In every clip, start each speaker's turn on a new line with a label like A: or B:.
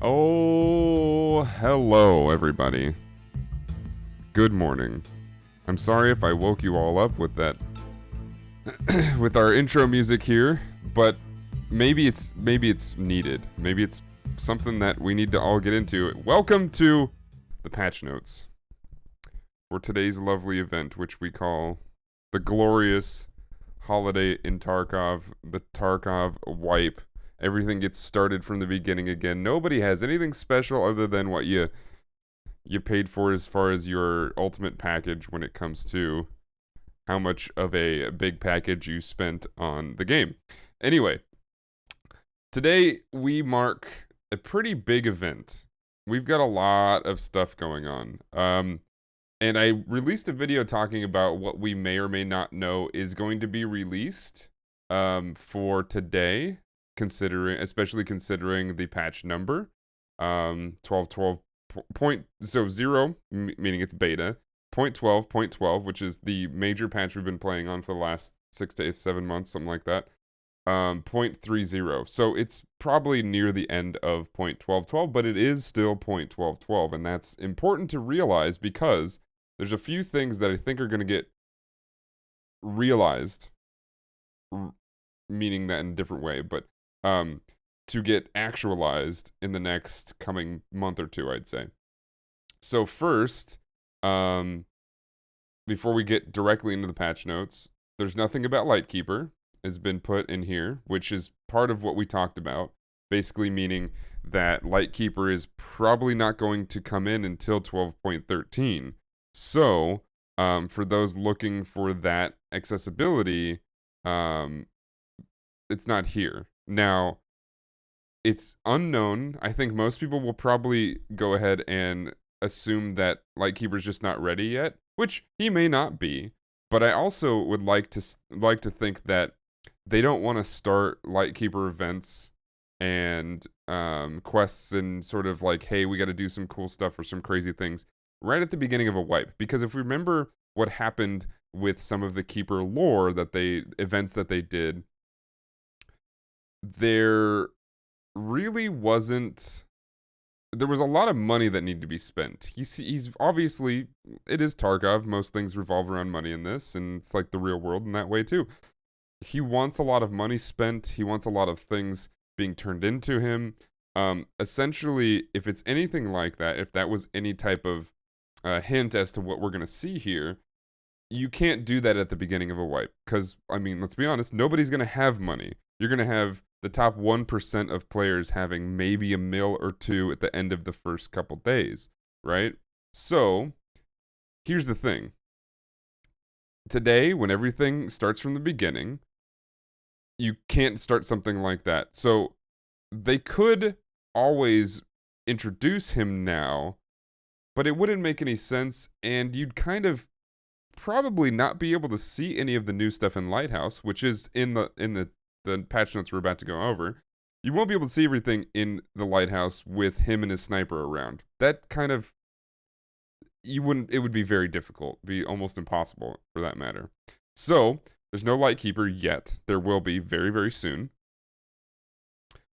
A: Oh, hello, everybody. Good morning. I'm sorry if I woke you all up with that, with our intro music here, but maybe it's needed. Maybe it's something that we need to all get into. Welcome to the patch notes for today's lovely event, which we call the glorious holiday in Tarkov, the Tarkov wipe. Everything gets started from the beginning again. Nobody has anything special other than what you paid for as far as your ultimate package when it comes to how much of a big package you spent on the game. Anyway, today we mark a pretty big event. We've got a lot of stuff going on. And I released a video talking about what we may or may not know is going to be released for today, especially considering the patch number, 12.12.0, meaning it's beta, 0.12.12, which is the major patch we've been playing on for the last 6 to 7 months, something like that. 0.30. So it's probably near the end of 0.12.12, but it is still 0.12.12, and that's important to realize because there's a few things that I think are going to get realized, meaning that in a different way, but to get actualized in the next coming month or two, I'd say. So first, before we get directly into the patch notes, there's nothing about Lightkeeper has been put in here, which is part of what we talked about, basically meaning that Lightkeeper is probably not going to come in until 12.13. So, for those looking for that accessibility, it's not here. Now, it's unknown. I think most people will probably go ahead and assume that Lightkeeper's just not ready yet, which he may not be. But I also would like to think that they don't want to start Lightkeeper events and quests and sort of like, hey, we got to do some cool stuff or some crazy things right at the beginning of a wipe. Because if we remember what happened with some of the Keeper lore events that they did, there really wasn't. There was a lot of money that needed to be spent. He's obviously, it is Tarkov. Most things revolve around money in this, and it's like the real world in that way too. He wants a lot of money spent. He wants a lot of things being turned into him. Essentially, if it's anything like that, if that was any type of hint as to what we're going to see here, you can't do that at the beginning of a wipe. Because, I mean, let's be honest, nobody's going to have money. You're going to have the top 1% of players having maybe a mil or two at the end of the first couple days, right? So, here's the thing. Today, when everything starts from the beginning, you can't start something like that. So, they could always introduce him now, but it wouldn't make any sense, and you'd kind of probably not be able to see any of the new stuff in Lighthouse, which is in the patch notes we're about to go over. You won't be able to see everything in the Lighthouse with him and his sniper around. That kind of, it would be very difficult, be almost impossible for that matter. So, there's no Lightkeeper yet. There will be very, very soon.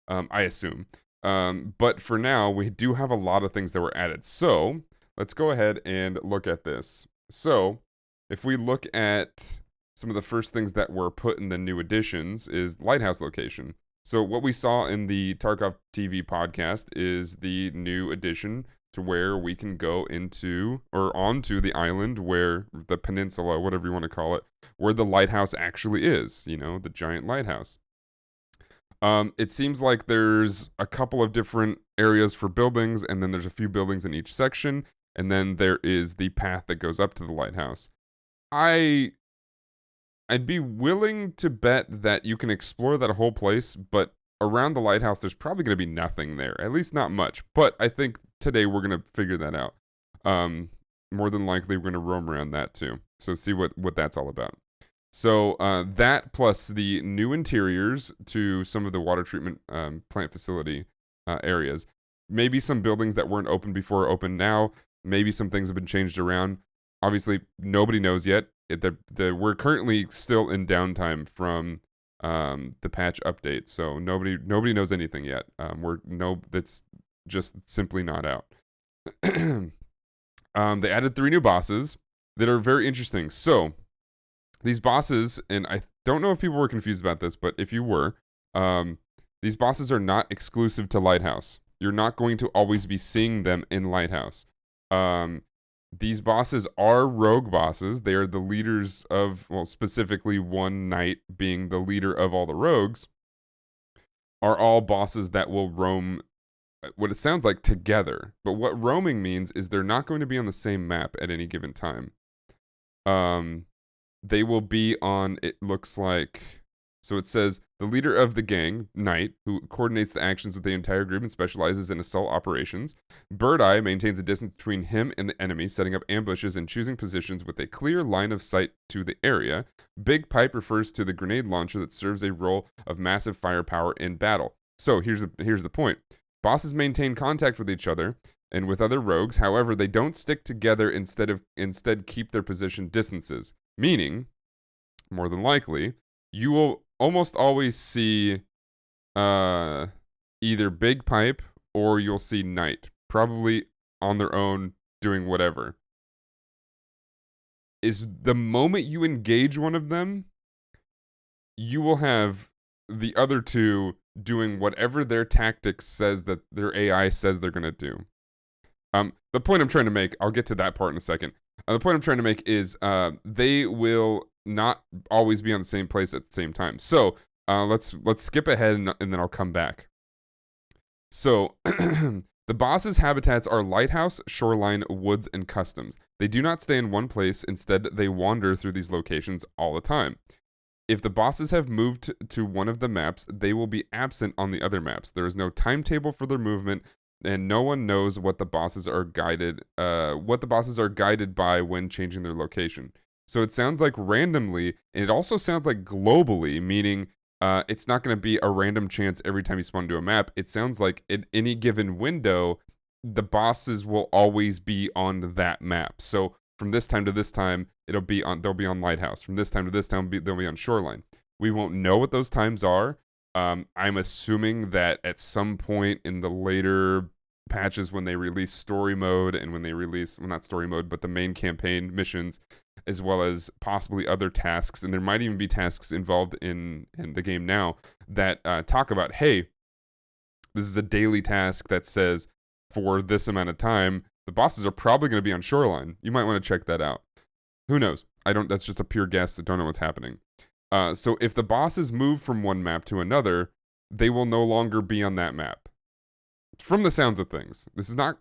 A: I assume. But for now, we do have a lot of things that were added. So, let's go ahead and look at this. So, if we look at some of the first things that were put in the new additions is Lighthouse location. So what we saw in the Tarkov TV podcast is the new addition to where we can go into or onto the island where the peninsula, whatever you want to call it, where the lighthouse actually is, the giant lighthouse. It seems like there's a couple of different areas for buildings, and then there's a few buildings in each section, and then there is the path that goes up to the lighthouse. I'd be willing to bet that you can explore that whole place, but around the lighthouse, there's probably going to be nothing there. At least not much. But I think today we're going to figure that out. More than likely, we're going to roam around that too. So see what that's all about. So that plus the new interiors to some of the water treatment plant facility areas. Maybe some buildings that weren't open before are open now. Maybe some things have been changed around. Obviously, nobody knows yet. We're currently still in downtime from the patch update, so nobody knows anything yet. just simply not out. They added 3 new bosses that are very interesting. So these bosses, and I don't know if people were confused about this, but if you were, these bosses are not exclusive to Lighthouse. You're not going to always be seeing them in Lighthouse. These bosses are rogue bosses. They are the leaders of, well, specifically one knight being the leader of all the rogues, are all bosses that will roam what it sounds like together. But what roaming means is they're not going to be on the same map at any given time. They will be on, it looks like, so it says the leader of the gang, Knight, who coordinates the actions with the entire group and specializes in assault operations. Birdeye maintains a distance between him and the enemy, setting up ambushes and choosing positions with a clear line of sight to the area. Big Pipe refers to the grenade launcher that serves a role of massive firepower in battle. So here's the point. Bosses maintain contact with each other and with other rogues. However, they don't stick together, instead keep their position distances. Meaning, more than likely, you will almost always see either Big Pipe or you'll see Knight, probably on their own doing whatever. Is the moment you engage one of them, you will have the other two doing whatever their tactics says that their AI says they're going to do. The point I'm trying to make, I'll get to that part in a second. The point I'm trying to make is they will not always be on the same place at the same time. So let's skip ahead and then I'll come back. So the boss's habitats are Lighthouse, Shoreline, Woods, and Customs. They do not stay in one place. Instead, they wander through these locations all the time. If the bosses have moved to one of the maps, they will be absent on the other maps. There is no timetable for their movement, and no one knows what the bosses are guided by when changing their location. So it sounds like randomly, and it also sounds like globally, meaning it's not going to be a random chance every time you spawn into a map. It sounds like in any given window, the bosses will always be on that map. So from this time to this time, they'll be on Lighthouse. From this time to this time, they'll be on Shoreline. We won't know what those times are. I'm assuming that at some point in the later patches, when they release story mode and when they release, well, not story mode, but the main campaign missions, as well as possibly other tasks, and there might even be tasks involved in the game now that talk about, hey, this is a daily task that says for this amount of time, the bosses are probably going to be on Shoreline. You might want to check that out. Who knows? That's just a pure guess. I don't know what's happening. So if the bosses move from one map to another, they will no longer be on that map. From the sounds of things.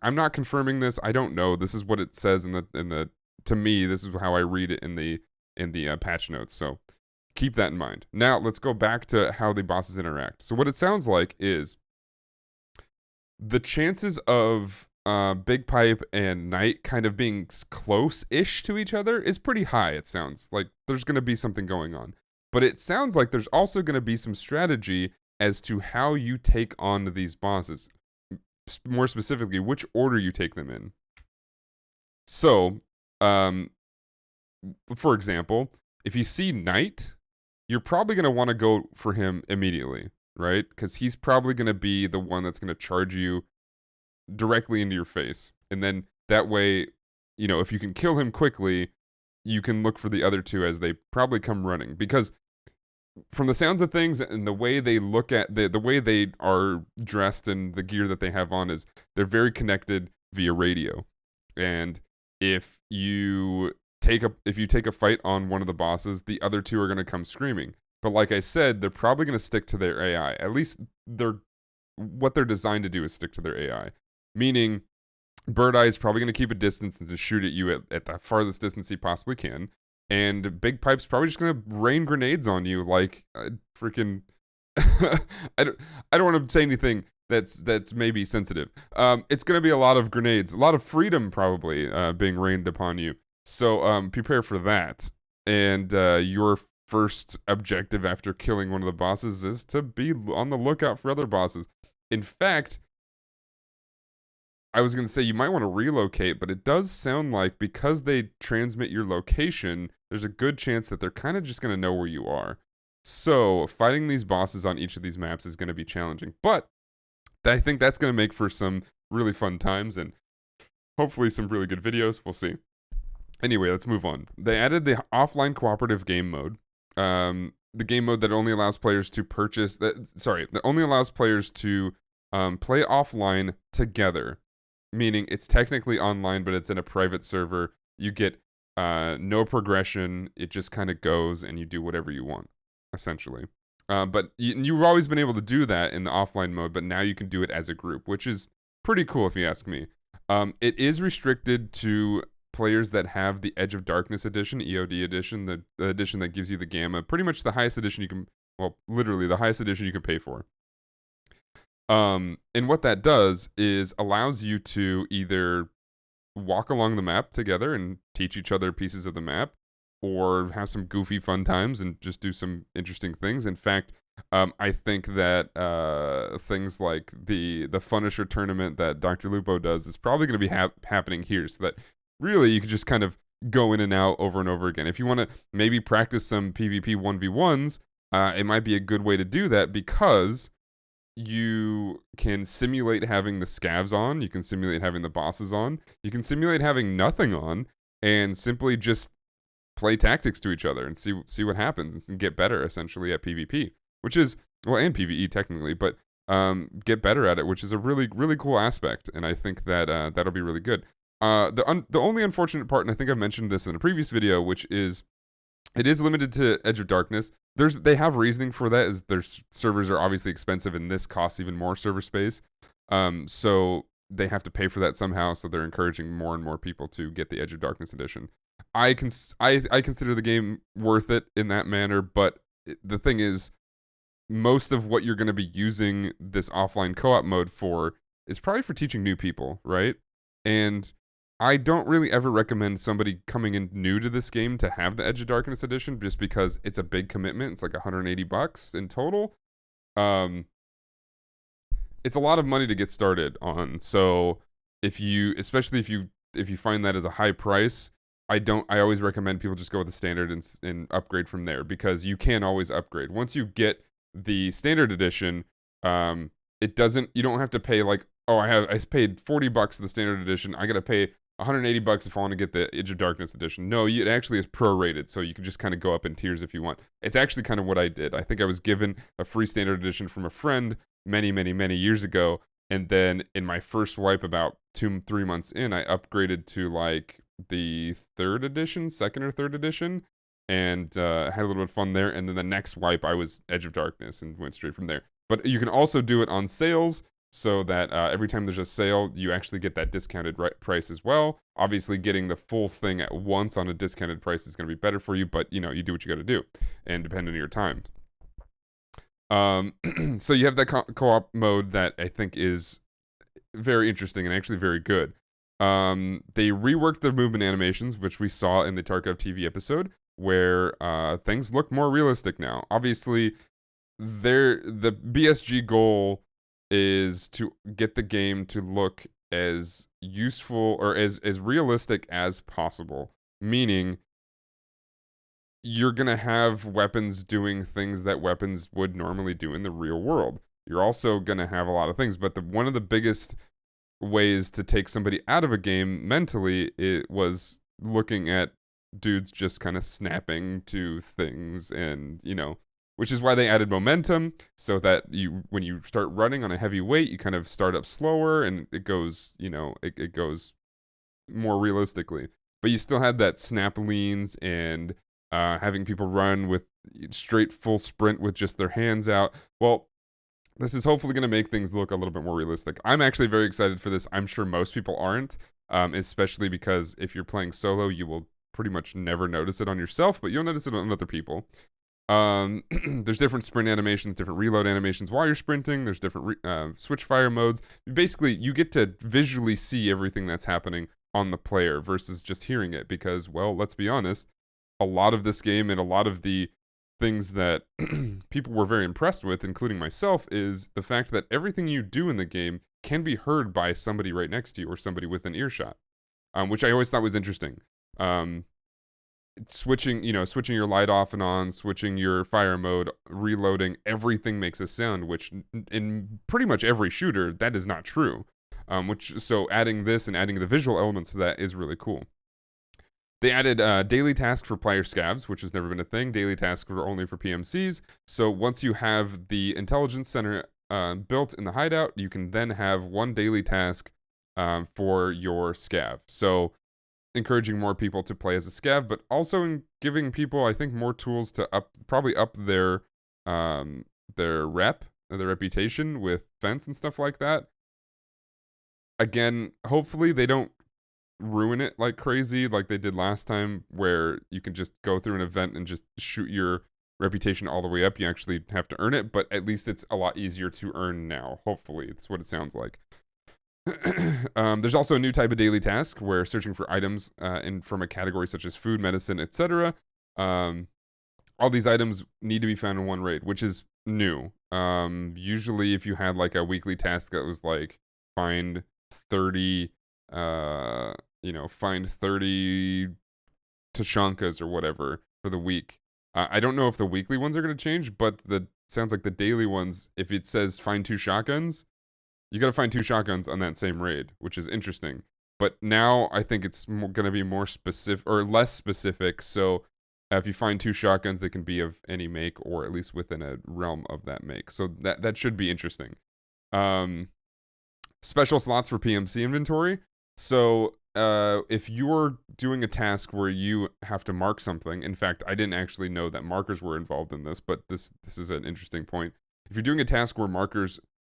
A: I'm not confirming this. I don't know. This is what it says to me, this is how I read it in the patch notes. So keep that in mind. Now let's go back to how the bosses interact. So what it sounds like is the chances of Big Pipe and Knight kind of being close-ish to each other is pretty high, it sounds. Like there's going to be something going on. But it sounds like there's also going to be some strategy as to how you take on these bosses. More specifically, which order you take them in. So, for example, if you see Knight, you're probably going to want to go for him immediately, right? Because he's probably going to be the one that's going to charge you directly into your face. And then that way, if you can kill him quickly, you can look for the other two as they probably come running. Because from the sounds of things and the way they look at the way they are dressed and the gear that they have on, is they're very connected via radio. And if you take a fight on one of the bosses, the other two are going to come screaming. But like I said, they're probably going to stick to their AI. At least what they're designed to do is stick to their AI. Meaning, Birdeye is probably going to keep a distance and just shoot at you at the farthest distance he possibly can. And Big Pipe's probably just going to rain grenades on you like freaking... I don't want to say anything that's maybe sensitive. It's going to be a lot of grenades, a lot of freedom probably being rained upon you. So prepare for that. And your first objective after killing one of the bosses is to be on the lookout for other bosses. In fact, I was going to say you might want to relocate, but it does sound like because they transmit your location, there's a good chance that they're kind of just going to know where you are. So fighting these bosses on each of these maps is going to be challenging. But I think that's going to make for some really fun times and hopefully some really good videos. We'll see. Anyway, let's move on. They added the offline cooperative game mode. The game mode that only allows players to purchase that only allows players to play offline together, meaning it's technically online, but it's in a private server. You get no progression. It just kind of goes and you do whatever you want, essentially. But you've always been able to do that in the offline mode, but now you can do it as a group, which is pretty cool if you ask me. It is restricted to players that have the Edge of Darkness edition, EOD edition, the edition that gives you the Gamma, pretty much the highest edition you can, well, literally the highest edition you can pay for. And what that does is allows you to either walk along the map together and teach each other pieces of the map, or have some goofy fun times and just do some interesting things. In fact, I think that things like the Punisher tournament that Dr. Lupo does is probably going to be happening here, so that really you could just kind of go in and out over and over again. If you want to maybe practice some PvP 1v1s, it might be a good way to do that, because you can simulate having the scavs on, you can simulate having the bosses on, you can simulate having nothing on, and simply just play tactics to each other and see what happens and get better essentially at PvP, which is, well, and PvE technically, but get better at it, which is a really cool aspect, and I think that that'll be really good. The only unfortunate part, and I think I've mentioned this in a previous video, which is it is limited to Edge of Darkness. They have reasoning for that, is their servers are obviously expensive, and this costs even more server space. So they have to pay for that somehow. So they're encouraging more and more people to get the Edge of Darkness edition. I consider the game worth it in that manner, but the thing is, most of what you're going to be using this offline co-op mode for is probably for teaching new people, right? And I don't really ever recommend somebody coming in new to this game to have the Edge of Darkness edition, just because it's a big commitment. It's like $180 in total. It's a lot of money to get started on. So especially if you find that as a high price, I always recommend people just go with the standard and upgrade from there, because you can always upgrade. Once you get the standard edition, you don't have to pay like, oh, I paid $40 for the standard edition, I gotta pay $180 if I want to get the Edge of Darkness edition. No, it actually is prorated, so you can just kind of go up in tiers if you want. It's actually kind of what I did. I think I was given a free standard edition from a friend many years ago, and then in my first wipe about 2-3 months in, I upgraded to like the second or third edition, and had a little bit of fun there. And then the next wipe, I was Edge of Darkness and went straight from there. But you can also do it on sales, so that every time there's a sale, you actually get that discounted price as well. Obviously, getting the full thing at once on a discounted price is going to be better for you, but you do what you got to do, and depending on your time. So you have that co-op mode that I think is very interesting and actually very good. They reworked the movement animations, which we saw in the Tarkov TV episode, where things look more realistic now. Obviously, the BSG goal is to get the game to look as useful or as realistic as possible, meaning you're going to have weapons doing things that weapons would normally do in the real world. You're also going to have a lot of things, but one of the biggest ways to take somebody out of a game mentally, it was looking at dudes just kind of snapping to things, and which is why they added momentum, so that when you start running on a heavy weight, you kind of start up slower and it goes, it goes more realistically. But you still had that snap leans and having people run with straight full sprint with just their hands out. Well, this is hopefully going to make things look a little bit more realistic. I'm actually very excited for this. I'm sure most people aren't, especially because if you're playing solo, you will pretty much never notice it on yourself, but you'll notice it on other people. There's different sprint animations, different reload animations while you're sprinting. There's different switch fire modes. Basically, you get to visually see everything that's happening on the player versus just hearing it, because, well, let's be honest, a lot of this game and a lot of the things that people were very impressed with, including myself, is the fact that everything you do in the game can be heard by somebody right next to you or somebody within earshot, which I always thought was interesting. Switching your light off and on, switching your fire mode, reloading, everything makes a sound, which in pretty much every shooter, that is not true. So adding this and adding the visual elements to that is really cool. They added daily tasks for player scavs, which has never been a thing. Daily tasks were only for PMCs. So once you have the intelligence center built in the hideout, you can then have one daily task for your scav. So encouraging more people to play as a scav, but also in giving people, I think, more tools to probably up their reputation with fence and stuff like that. Again, hopefully they don't ruin it like crazy like they did last time, where you can just go through an event and just shoot your reputation all the way up. You actually have to earn it, but at least it's a lot easier to earn now. Hopefully, that's what it sounds like. There's also a new type of daily task where searching for items from a category such as food, medicine, etc. All these items need to be found in one raid, which is new. Usually, if you had like a weekly task that was like find 30 find 30 Tashankas or whatever for the week. I don't know if the weekly ones are going to change, but sounds like the daily ones, if it says find 2 shotguns, you got to find 2 shotguns on that same raid, which is interesting. But now I think it's going to be more specific or less specific. So if you find 2 shotguns, they can be of any make or at least within a realm of that make. So that should be interesting. Special slots for PMC inventory. So if you're doing a task where you have to mark something, in fact, I didn't actually know that markers were involved in this, but this is an interesting point. If you're doing a task where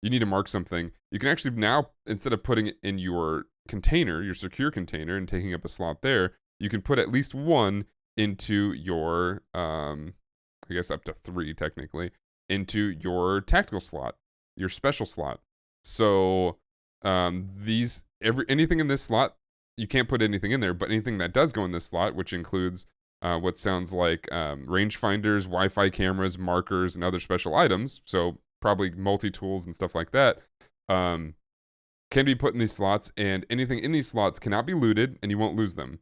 A: you need to mark something, you can actually now, instead of putting it in your container, your secure container, and taking up a slot there, you can put at least one into your, I guess up to 3 technically, into your tactical slot, your special slot. So anything in this slot, you can't put anything in there, but anything that does go in this slot, which includes what sounds like rangefinders, Wi-Fi cameras, markers, and other special items, so probably multi-tools and stuff like that, can be put in these slots, and anything in these slots cannot be looted, and you won't lose them.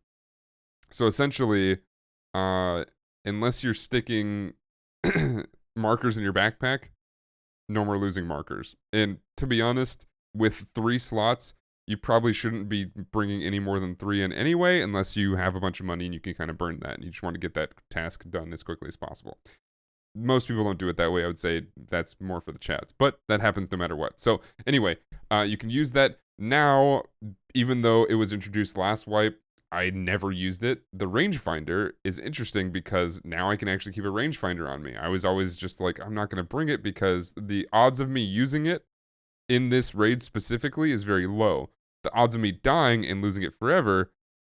A: So essentially, unless you're sticking markers in your backpack, no more losing markers. And to be honest, with 3 slots, you probably shouldn't be bringing any more than 3 in anyway, unless you have a bunch of money and you can kind of burn that, and you just want to get that task done as quickly as possible. Most people don't do it that way. I would say that's more for the chats, but that happens no matter what. So anyway, you can use that now, even though it was introduced last wipe. I never used it. The rangefinder is interesting because now I can actually keep a rangefinder on me. I was always just like, I'm not going to bring it because the odds of me using it in this raid specifically is very low. The odds of me dying and losing it forever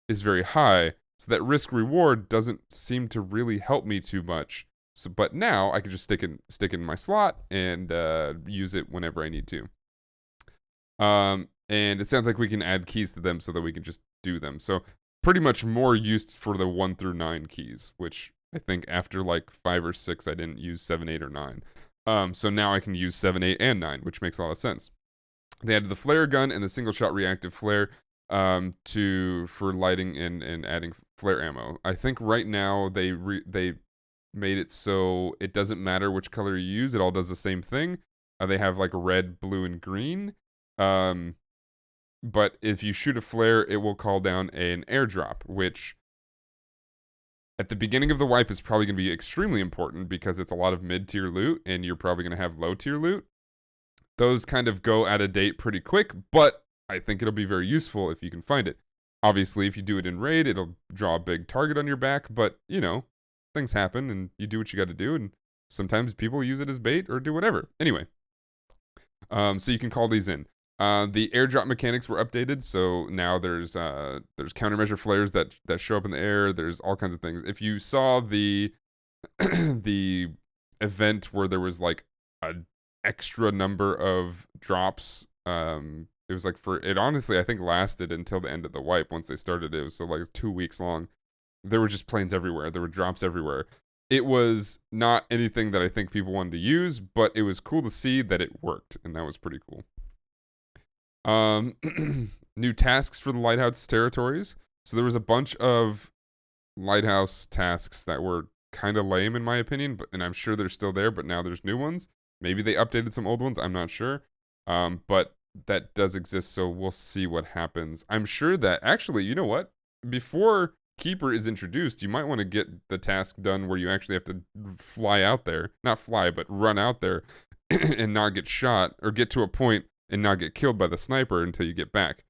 A: is very high. So that risk reward doesn't seem to really help me too much. So, but now I can just stick it in my slot and use it whenever I need to. And it sounds like we can add keys to them so that we can just do them. So pretty much more used for the 1 through 9 keys, which I think after like 5 or 6, I didn't use 7, 8, or 9. So now I can use 7, 8, and 9, which makes a lot of sense. They added the flare gun and the single shot reactive flare for lighting and adding flare ammo. I think right now they made it so it doesn't matter which color you use; it all does the same thing. They have like red, blue, and green. But if you shoot a flare, it will call down an airdrop, which at the beginning of the wipe is probably going to be extremely important because it's a lot of mid-tier loot, and you're probably going to have low-tier loot. Those kind of go out of date pretty quick, but I think it'll be very useful if you can find it. Obviously, if you do it in raid, it'll draw a big target on your back, but, things happen, and you do what you got to do, and sometimes people use it as bait or do whatever. Anyway, so you can call these in. The airdrop mechanics were updated, so now there's countermeasure flares that show up in the air. There's all kinds of things. If you saw the the event where there was like an extra number of drops, it was like it honestly I think lasted until the end of the wipe. Once they started it was so like 2 weeks long. There were just planes everywhere. There were drops everywhere. It was not anything that I think people wanted to use, but it was cool to see that it worked, and that was pretty cool. New tasks for the Lighthouse territories. So there was a bunch of Lighthouse tasks that were kind of lame in my opinion, and I'm sure they're still there, but now there's new ones. Maybe they updated some old ones, I'm not sure. But that does exist, so we'll see what happens. I'm sure that actually, you know what? Before Keeper is introduced, you might want to get the task done where you actually have to fly out there. Not fly, but run out there and not get shot, or get to a point and not get killed by the sniper until you get back.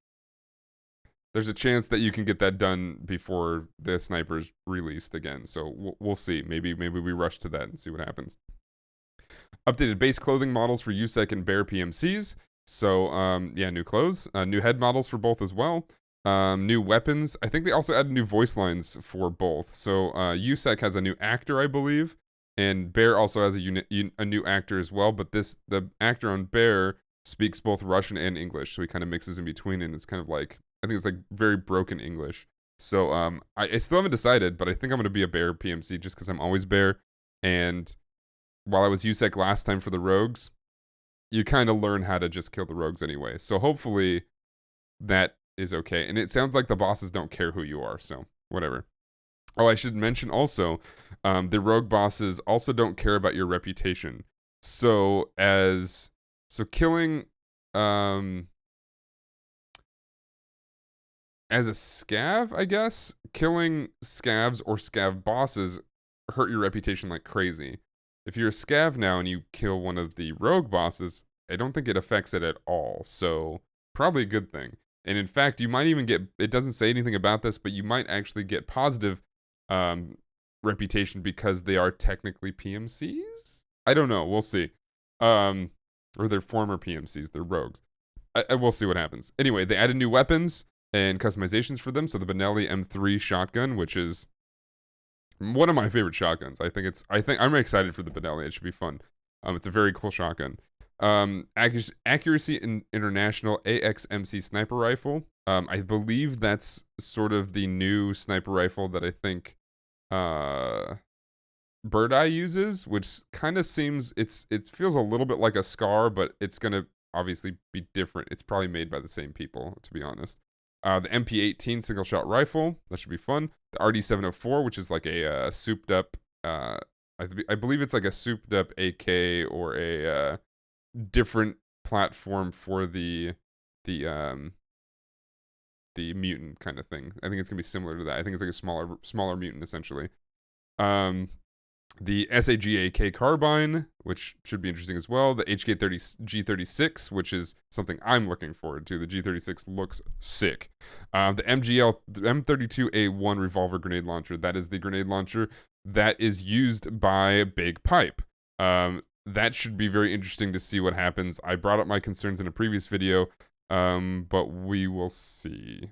A: There's a chance that you can get that done before the sniper's released again. So we'll see. Maybe we rush to that and see what happens. Updated base clothing models for USEC and Bear PMCs. So yeah, new clothes, new head models for both as well. New weapons. I think they also added new voice lines for both. So USEC has a new actor, I believe, and Bear also has a new actor as well. But the actor on Bear speaks both Russian and English, so he kind of mixes in between, and it's kind of like, I think it's like very broken English. So I still haven't decided, but I think I'm gonna be a Bear PMC just because I'm always Bear. And while I was USEC last time for the rogues, you kind of learn how to just kill the rogues anyway. So hopefully that is okay. And it sounds like the bosses don't care who you are, so whatever. Oh, I should mention also, the rogue bosses also don't care about your reputation. So killing as a scav, I guess, killing scavs or scav bosses hurt your reputation like crazy. If you're a scav now and you kill one of the rogue bosses, I don't think it affects it at all. So probably a good thing. And in fact, you might even get, it doesn't say anything about this, but you might actually get positive reputation because they are technically PMCs? I don't know. We'll see. Or they're former PMCs. They're rogues. We'll see what happens. Anyway, they added new weapons and customizations for them. So the Benelli M3 shotgun, which is one of my favorite shotguns. I think I'm excited for the Benelli. It should be fun. It's a very cool shotgun. Accuracy in International AXMC sniper rifle. I believe that's sort of the new sniper rifle that I think Birdeye uses, which kind of seems, it feels a little bit like a Scar, but it's gonna obviously be different. It's probably made by the same people, to be honest. The MP18 single shot rifle, that should be fun. The RD704, which is like a souped up, I believe it's like a souped up AK or a different platform for the mutant kind of thing. I think it's gonna be similar to that. I think it's like a smaller mutant essentially. The SAG-AK carbine, which should be interesting as well. The G36, which is something I'm looking forward to. The G36 looks sick. The M32A1 revolver grenade launcher. That is the grenade launcher that is used by Big Pipe. That should be very interesting to see what happens. I brought up my concerns in a previous video, but we will see.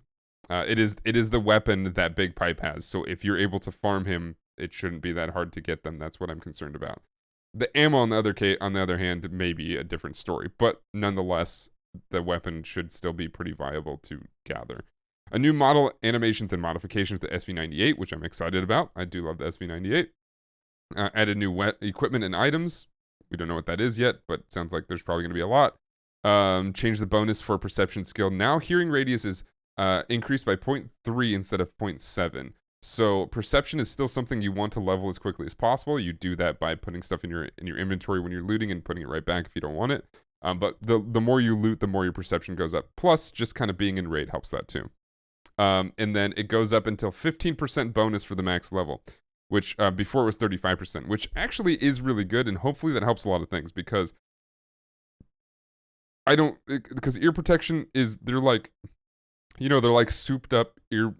A: It is the weapon that Big Pipe has. So if you're able to farm him, it shouldn't be that hard to get them. That's what I'm concerned about. The ammo on the other hand, may be a different story, but nonetheless, the weapon should still be pretty viable to gather. A new model, animations, and modifications to the SV98, which I'm excited about. I do love the SV98. Added new equipment and items. We don't know what that is yet, but sounds like there's probably going to be a lot. Change the bonus for perception skill. Now hearing radius is increased by 0.3 instead of 0.7. So perception is still something you want to level as quickly as possible. You do that by putting stuff in your inventory when you're looting and putting it right back if you don't want it. But the more you loot, the more your perception goes up. Plus, just kind of being in raid helps that too. And then it goes up until 15% bonus for the max level, which before it was 35%, which actually is really good, and hopefully that helps a lot of things because because ear protection is, they're like souped up ear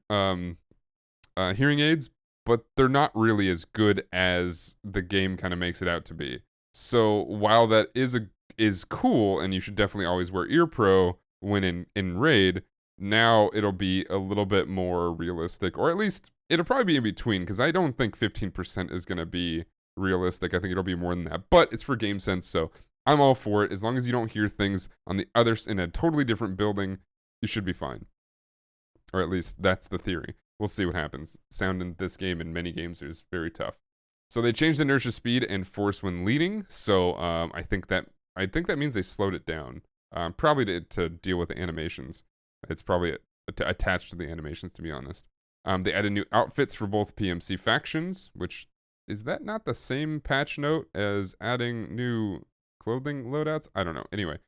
A: hearing aids, but they're not really as good as the game kind of makes it out to be. So while that is cool, and you should definitely always wear ear pro when in raid, now it'll be a little bit more realistic, or at least it'll probably be in between, because I don't think 15% is going to be realistic. I think it'll be more than that, but it's for game sense, so I'm all for it. As long as you don't hear things on the others in a totally different building, you should be fine. Or at least that's the theory. We'll see what happens. Sound in this game and many games is very tough. So they changed inertia speed and force when leading. So I think that means they slowed it down. Probably to deal with the animations. It's probably attached to the animations, to be honest. They added new outfits for both PMC factions, which is that not the same patch note as adding new clothing loadouts? I don't know. Anyway,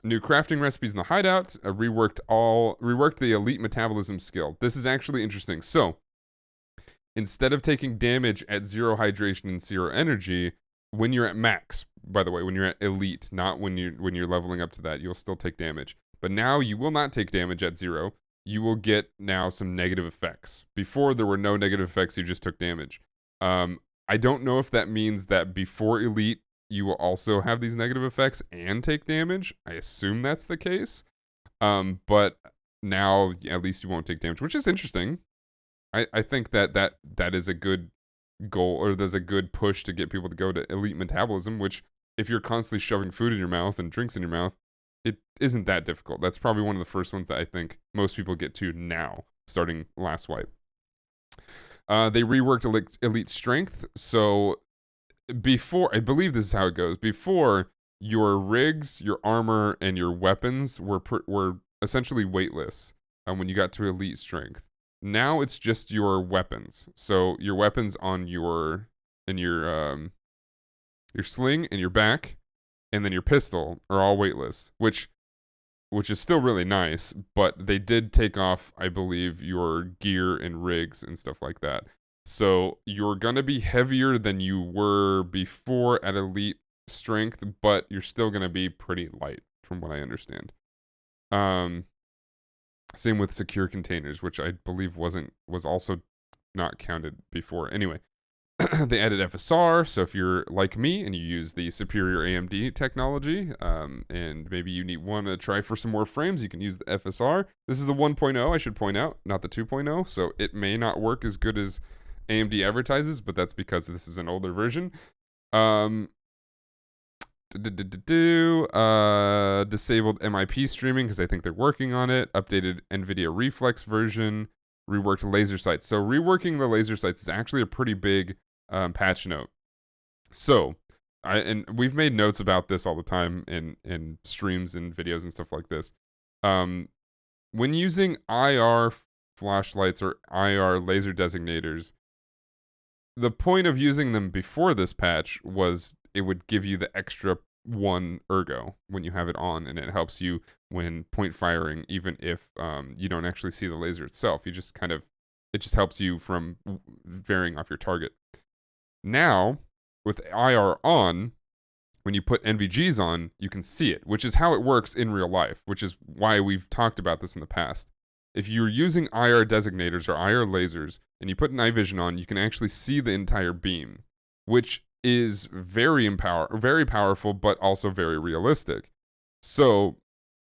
A: New crafting recipes in the hideout. Reworked the elite metabolism skill. This is actually interesting. So instead of taking damage at 0 hydration and 0 energy, when you're at max, by the way, when you're at elite, not when you're leveling up to that, you'll still take damage. But now you will not take damage at 0. You will get now some negative effects. Before there were no negative effects, you just took damage. I don't know if that means that before elite you will also have these negative effects and take damage. I assume that's the case. But now at least you won't take damage, which is interesting. I think that is a good goal, or there's a good push to get people to go to elite metabolism, which if you're constantly shoving food in your mouth and drinks in your mouth, it isn't that difficult. That's probably one of the first ones that I think most people get to now, starting last wipe. They reworked elite strength. So before, I believe this is how it goes. Before, your rigs, your armor, and your weapons were essentially weightless when you got to elite strength. Now it's just your weapons. So your weapons on your sling and your back, and then your pistol are all weightless, which is still really nice, but they did take off, I believe, your gear and rigs and stuff like that. So you're gonna be heavier than you were before at elite strength, but you're still gonna be pretty light, from what I understand. Same with secure containers, which I believe was also not counted before. Anyway, they added FSR, so if you're like me and you use the superior AMD technology, and maybe you want to try for some more frames, you can use the FSR. This is the 1.0, I should point out, not the 2.0, so it may not work as good as AMD advertises, but that's because this is an older version. Disabled MIP streaming because I think they're working on it. Updated NVIDIA Reflex version. Reworked laser sights. So reworking the laser sights is actually a pretty big patch note. So, and we've made notes about this all the time in streams and videos and stuff like this. When using IR flashlights or IR laser designators, the point of using them before this patch was it would give you the extra 1 ergo when you have it on, and it helps you when point firing, even if you don't actually see the laser itself. You just it just helps you from varying off your target. Now, with IR on, when you put NVGs on, you can see it, which is how it works in real life, which is why we've talked about this in the past. If you're using IR designators or IR lasers and you put night vision on, you can actually see the entire beam, which is very powerful, but also very realistic. So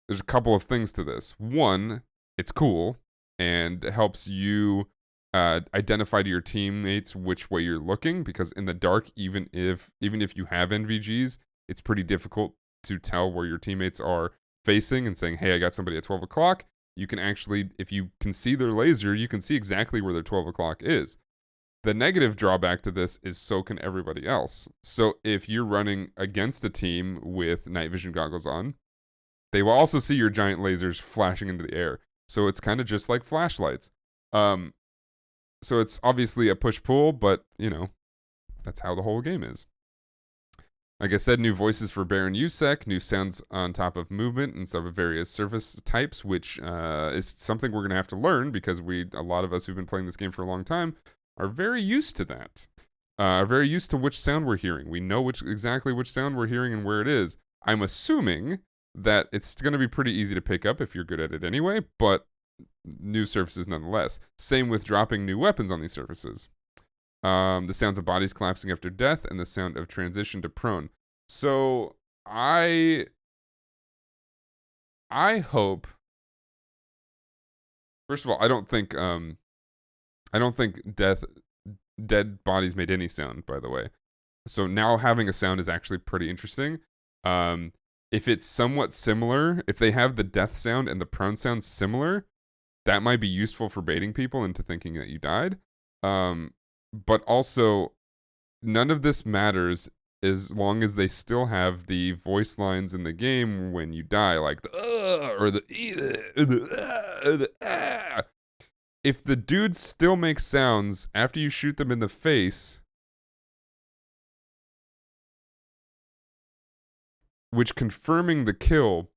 A: there's a couple of things to this. One, it's cool and it helps you identify to your teammates which way you're looking, because in the dark, even if you have NVGs, it's pretty difficult to tell where your teammates are facing and saying, hey, I got somebody at 12 o'clock. You can actually, if you can see their laser, you can see exactly where their 12 o'clock is. The negative drawback to this is so can everybody else. So if you're running against a team with night vision goggles on, they will also see your giant lasers flashing into the air. So it's kind of just like flashlights. So it's obviously a push-pull, but, that's how the whole game is. Like I said, new voices for Baron USEC, new sounds on top of movement and some of various surface types, which is something we're going to have to learn because a lot of us who've been playing this game for a long time are very used to that. Are very used to which sound we're hearing. We know exactly which sound we're hearing and where it is. I'm assuming that it's going to be pretty easy to pick up if you're good at it anyway, but new surfaces nonetheless. Same with dropping new weapons on these surfaces. The sounds of bodies collapsing after death, and the sound of transition to prone. So I hope. First of all, I don't think dead bodies made any sound, by the way. So now having a sound is actually pretty interesting. If it's somewhat similar, if they have the death sound and the prone sound similar, that might be useful for baiting people into thinking that you died. But also, none of this matters as long as they still have the voice lines in the game when you die, like the or the if the dudes still make sounds after you shoot them in the face, which confirming the kill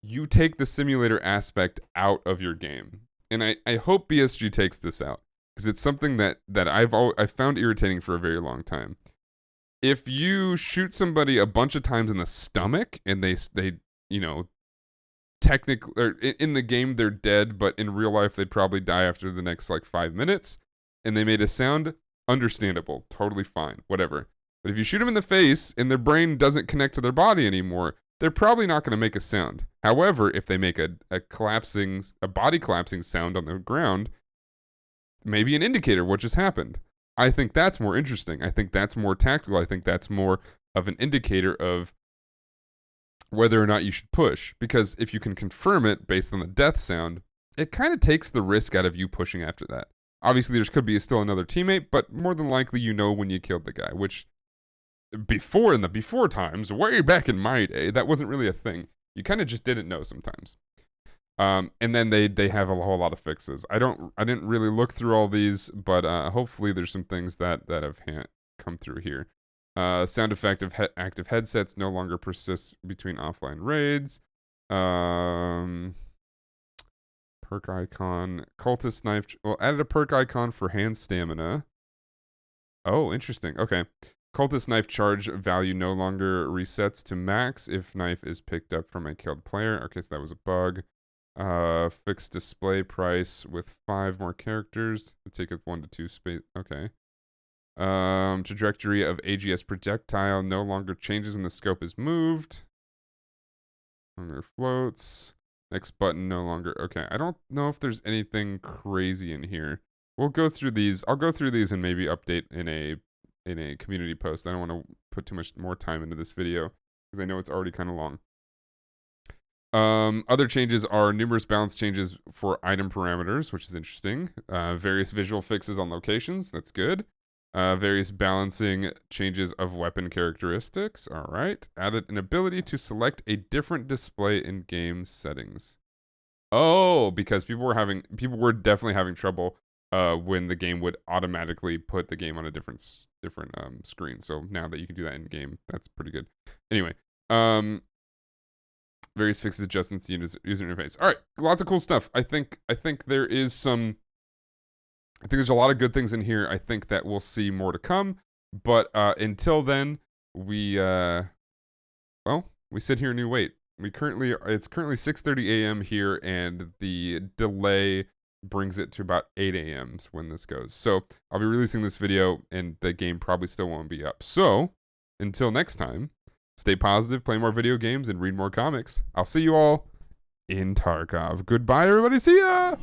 A: you take the simulator aspect out of your game. And I hope BSG takes this out, because it's something that I've found irritating for a very long time. If you shoot somebody a bunch of times in the stomach and they you know, technically, or in the game they're dead, but in real life they'd probably die after the next like 5 minutes, and they made a sound, understandable, totally fine, whatever. But if you shoot them in the face and their brain doesn't connect to their body anymore, they're probably not going to make a sound. However, if they make a body collapsing sound on the ground, maybe an indicator of what just happened. I think that's more interesting. I think that's more tactical. I think that's more of an indicator of whether or not you should push. Because if you can confirm it based on the death sound, it kind of takes the risk out of you pushing after that. Obviously, there could be still another teammate, but more than likely you know when you killed the guy, which before, in the before times, way back in my day, that wasn't really a thing. You kind of just didn't know sometimes. And then they have a whole lot of fixes. I didn't really look through all these, but hopefully there's some things that have come through here. Sound effect of active headsets no longer persists between offline raids. Perk icon, cultist knife. Well, added a perk icon for hand stamina. Oh, interesting. Okay. Cultist knife charge value no longer resets to max if knife is picked up from a killed player. Okay, so that was a bug. Fixed display price with 5 more characters. Take up 1 to 2 space. Okay. Trajectory of AGS projectile no longer changes when the scope is moved. Longer floats. Next button no longer. Okay, I don't know if there's anything crazy in here. We'll go through these. I'll go through these and maybe update in a community post. I don't want to put too much more time into this video because I know it's already kind of long. Other changes are numerous balance changes for item parameters, which is interesting. Various visual fixes on locations. That's good. Various balancing changes of weapon characteristics. All right. Added an ability to select a different display in game settings. Oh, because people were definitely having trouble when the game would automatically put the game on a different screen. So now that you can do that in game, that's pretty good. Anyway, various fixes, adjustments to user interface. All right, lots of cool stuff. I think there is some. I think there's a lot of good things in here. I think that we'll see more to come. But until then, we sit here and we wait. It's currently 6:30 a.m. here, and the delay brings it to about 8 a.m. when this goes. So I'll be releasing this video, and the game probably still won't be up. So until next time, stay positive, play more video games, and read more comics. I'll see you all in Tarkov. Goodbye, everybody. See ya!